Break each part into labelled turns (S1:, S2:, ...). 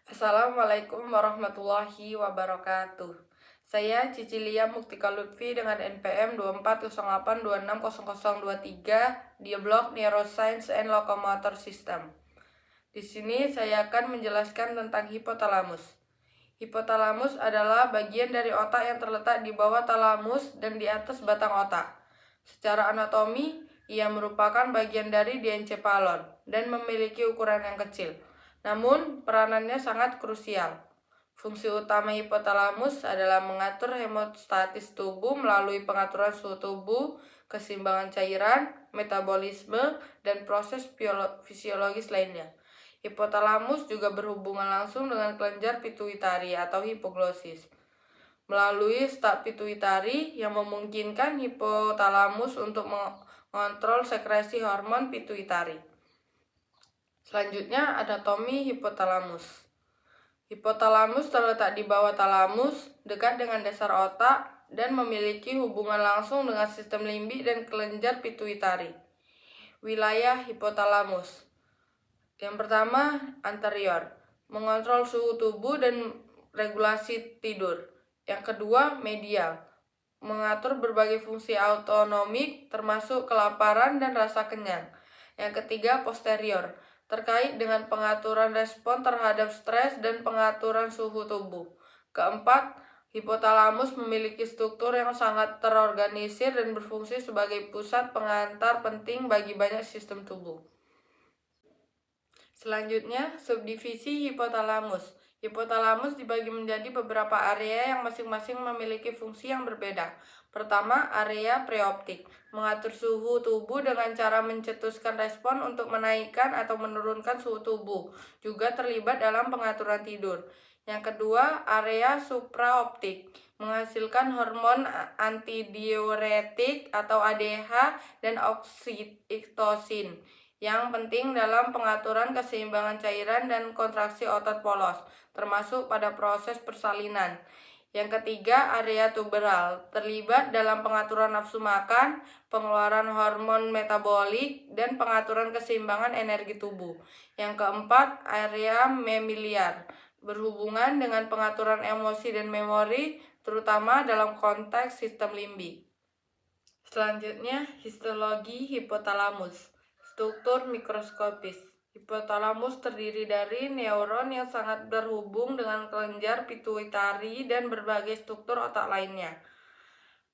S1: Assalamualaikum warahmatullahi wabarakatuh. Saya Cicilia Muktika Lutfi dengan NPM 2408260023 di blog Neuroscience and Locomotor System. Di sini saya akan menjelaskan tentang hipotalamus. Hipotalamus adalah bagian dari otak yang terletak di bawah talamus dan di atas batang otak. Secara anatomi, ia merupakan bagian dari diencephalon dan memiliki ukuran yang kecil. Namun, peranannya sangat krusial. Fungsi utama hipotalamus adalah mengatur hemostatis tubuh melalui pengaturan suhu tubuh, keseimbangan cairan, metabolisme, dan proses fisiologis lainnya. Hipotalamus juga berhubungan langsung dengan kelenjar pituitari atau hipoglosis melalui staf pituitari yang memungkinkan hipotalamus untuk mengontrol sekresi hormon pituitari. Selanjutnya, anatomi hipotalamus. Hipotalamus terletak di bawah talamus, dekat dengan dasar otak, dan memiliki hubungan langsung dengan sistem limbik dan kelenjar pituitari. Wilayah hipotalamus. Yang pertama, anterior, mengontrol suhu tubuh dan regulasi tidur. Yang kedua, medial, mengatur berbagai fungsi autonomik termasuk kelaparan dan rasa kenyang. Yang ketiga, posterior, terkait dengan pengaturan respon terhadap stres dan pengaturan suhu tubuh. Keempat, hipotalamus memiliki struktur yang sangat terorganisir dan berfungsi sebagai pusat pengantar penting bagi banyak sistem tubuh. Selanjutnya, subdivisi hipotalamus. Hipotalamus dibagi menjadi beberapa area yang masing-masing memiliki fungsi yang berbeda. Pertama, area preoptik, mengatur suhu tubuh dengan cara mencetuskan respon untuk menaikkan atau menurunkan suhu tubuh, juga terlibat dalam pengaturan tidur. Yang kedua, area supraoptik, menghasilkan hormon antidiuretik atau ADH dan oksitosin yang penting dalam pengaturan keseimbangan cairan dan kontraksi otot polos, termasuk pada proses persalinan. Yang ketiga, area tuberal, terlibat dalam pengaturan nafsu makan, pengeluaran hormon metabolik, dan pengaturan keseimbangan energi tubuh. Yang keempat, area mamiliar, berhubungan dengan pengaturan emosi dan memori, terutama dalam konteks sistem limbik. Selanjutnya, histologi hipotalamus. Struktur mikroskopis. Hipotalamus terdiri dari neuron yang sangat berhubung dengan kelenjar pituitari dan berbagai struktur otak lainnya.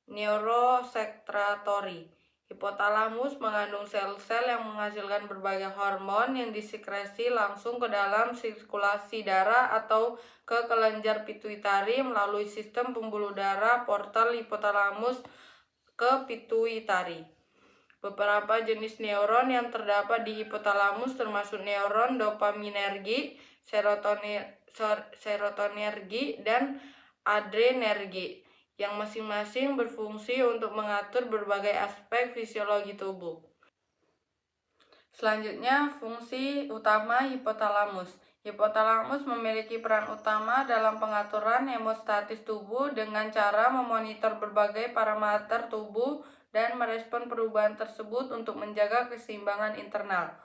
S1: Neurosekretori. Hipotalamus mengandung sel-sel yang menghasilkan berbagai hormon yang disekresi langsung ke dalam sirkulasi darah atau ke kelenjar pituitari melalui sistem pembuluh darah portal hipotalamus ke pituitari. Beberapa jenis neuron yang terdapat di hipotalamus termasuk neuron dopaminergi, serotonergi, dan adrenergi, yang masing-masing berfungsi untuk mengatur berbagai aspek fisiologi tubuh. Selanjutnya, fungsi utama hipotalamus. Hipotalamus memiliki peran utama dalam pengaturan hemostatis tubuh dengan cara memonitor berbagai parameter tubuh dan merespon perubahan tersebut untuk menjaga keseimbangan internal.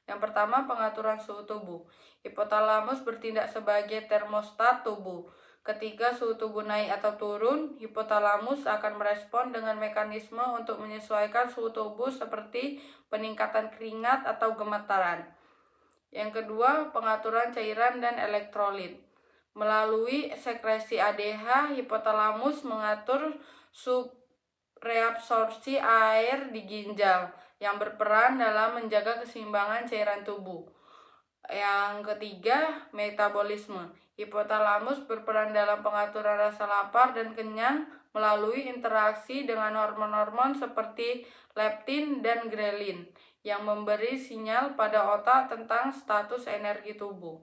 S1: Yang pertama, pengaturan suhu tubuh. Hipotalamus bertindak sebagai termostat tubuh. Ketika suhu tubuh naik atau turun, hipotalamus akan merespon dengan mekanisme untuk menyesuaikan suhu tubuh seperti peningkatan keringat atau gemetaran. Yang kedua, pengaturan cairan dan elektrolit. Melalui sekresi ADH, hipotalamus mengatur reabsorpsi air di ginjal yang berperan dalam menjaga keseimbangan cairan tubuh. Yang ketiga, metabolisme. Hipotalamus berperan dalam pengaturan rasa lapar dan kenyang melalui interaksi dengan hormon-hormon seperti leptin dan grelin yang memberi sinyal pada otak tentang status energi tubuh.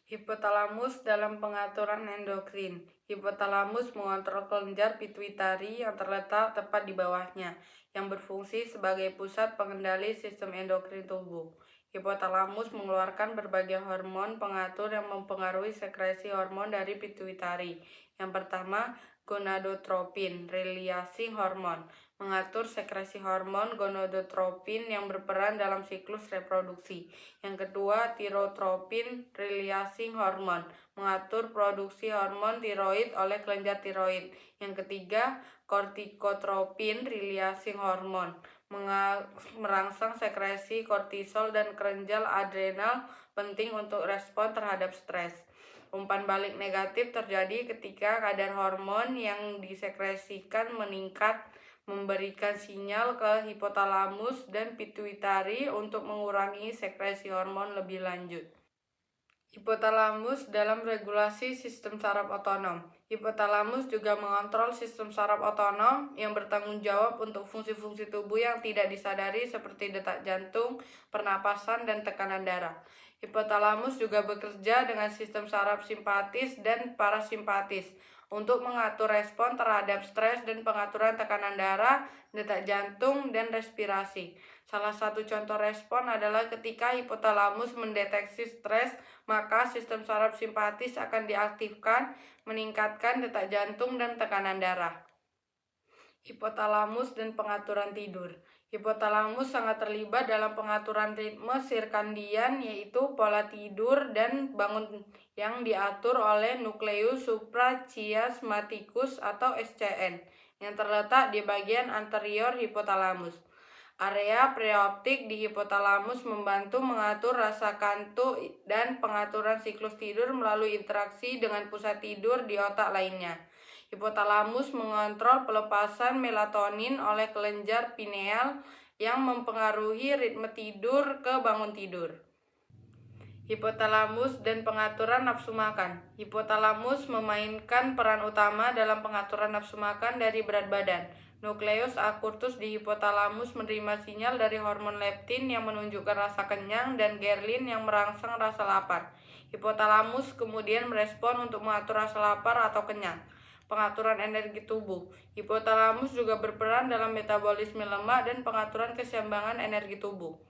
S1: Hipotalamus dalam pengaturan endokrin. Hipotalamus mengontrol kelenjar pituitari yang terletak tepat di bawahnya, yang berfungsi sebagai pusat pengendali sistem endokrin tubuh. Hipotalamus mengeluarkan berbagai hormon pengatur yang mempengaruhi sekresi hormon dari pituitari. Yang pertama, gonadotropin, releasing hormone, mengatur sekresi hormon gonadotropin yang berperan dalam siklus reproduksi. Yang kedua, tirotropin releasing hormone, mengatur produksi hormon tiroid oleh kelenjar tiroid. Yang ketiga, kortikotropin releasing hormone, merangsang sekresi kortisol dan kelenjar adrenal, penting untuk respon terhadap stres. Umpan balik negatif terjadi ketika kadar hormon yang disekresikan meningkat, memberikan sinyal ke hipotalamus dan pituitari untuk mengurangi sekresi hormon lebih lanjut. Hipotalamus dalam regulasi sistem saraf otonom. Hipotalamus juga mengontrol sistem saraf otonom yang bertanggung jawab untuk fungsi-fungsi tubuh yang tidak disadari seperti detak jantung, pernapasan, dan tekanan darah. Hipotalamus juga bekerja dengan sistem saraf simpatis dan parasimpatis untuk mengatur respon terhadap stres dan pengaturan tekanan darah, detak jantung, dan respirasi. Salah satu contoh respon adalah ketika hipotalamus mendeteksi stres, maka sistem saraf simpatis akan diaktifkan, meningkatkan detak jantung dan tekanan darah. Hipotalamus dan pengaturan tidur. Hipotalamus sangat terlibat dalam pengaturan ritme sirkadian, yaitu pola tidur dan bangun yang diatur oleh nukleus suprachiasmaticus atau SCN yang terletak di bagian anterior hipotalamus. Area preoptik di hipotalamus membantu mengatur rasa kantuk dan pengaturan siklus tidur melalui interaksi dengan pusat tidur di otak lainnya. Hipotalamus mengontrol pelepasan melatonin oleh kelenjar pineal yang mempengaruhi ritme tidur ke bangun tidur. Hipotalamus dan pengaturan nafsu makan. Hipotalamus memainkan peran utama dalam pengaturan nafsu makan dari berat badan. Nukleus accutus di hipotalamus menerima sinyal dari hormon leptin yang menunjukkan rasa kenyang dan ghrelin yang merangsang rasa lapar. Hipotalamus kemudian merespon untuk mengatur rasa lapar atau kenyang. Pengaturan energi tubuh. Hipotalamus juga berperan dalam metabolisme lemak dan pengaturan keseimbangan energi tubuh.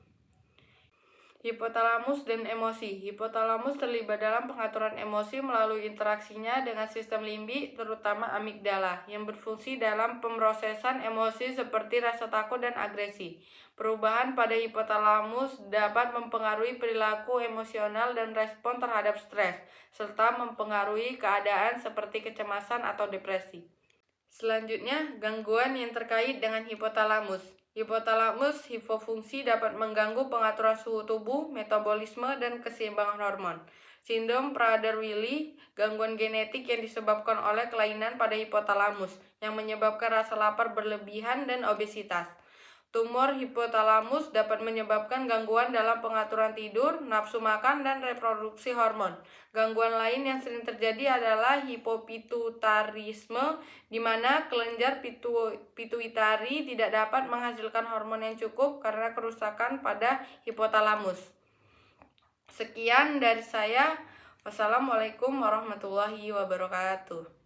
S1: Hipotalamus dan emosi. Hipotalamus terlibat dalam pengaturan emosi melalui interaksinya dengan sistem limbik, terutama amigdala, yang berfungsi dalam pemrosesan emosi seperti rasa takut dan agresi. Perubahan pada hipotalamus dapat mempengaruhi perilaku emosional dan respon terhadap stres, serta mempengaruhi keadaan seperti kecemasan atau depresi. Selanjutnya, gangguan yang terkait dengan hipotalamus. Hipotalamus hipofungsi dapat mengganggu pengaturan suhu tubuh, metabolisme, dan keseimbangan hormon. Sindrom Prader-Willi, gangguan genetik yang disebabkan oleh kelainan pada hipotalamus, yang menyebabkan rasa lapar berlebihan dan obesitas. Tumor hipotalamus dapat menyebabkan gangguan dalam pengaturan tidur, nafsu makan, dan reproduksi hormon. Gangguan lain yang sering terjadi adalah hipopituitarisme, di mana kelenjar pituitari tidak dapat menghasilkan hormon yang cukup karena kerusakan pada hipotalamus. Sekian dari saya. Wassalamualaikum warahmatullahi wabarakatuh.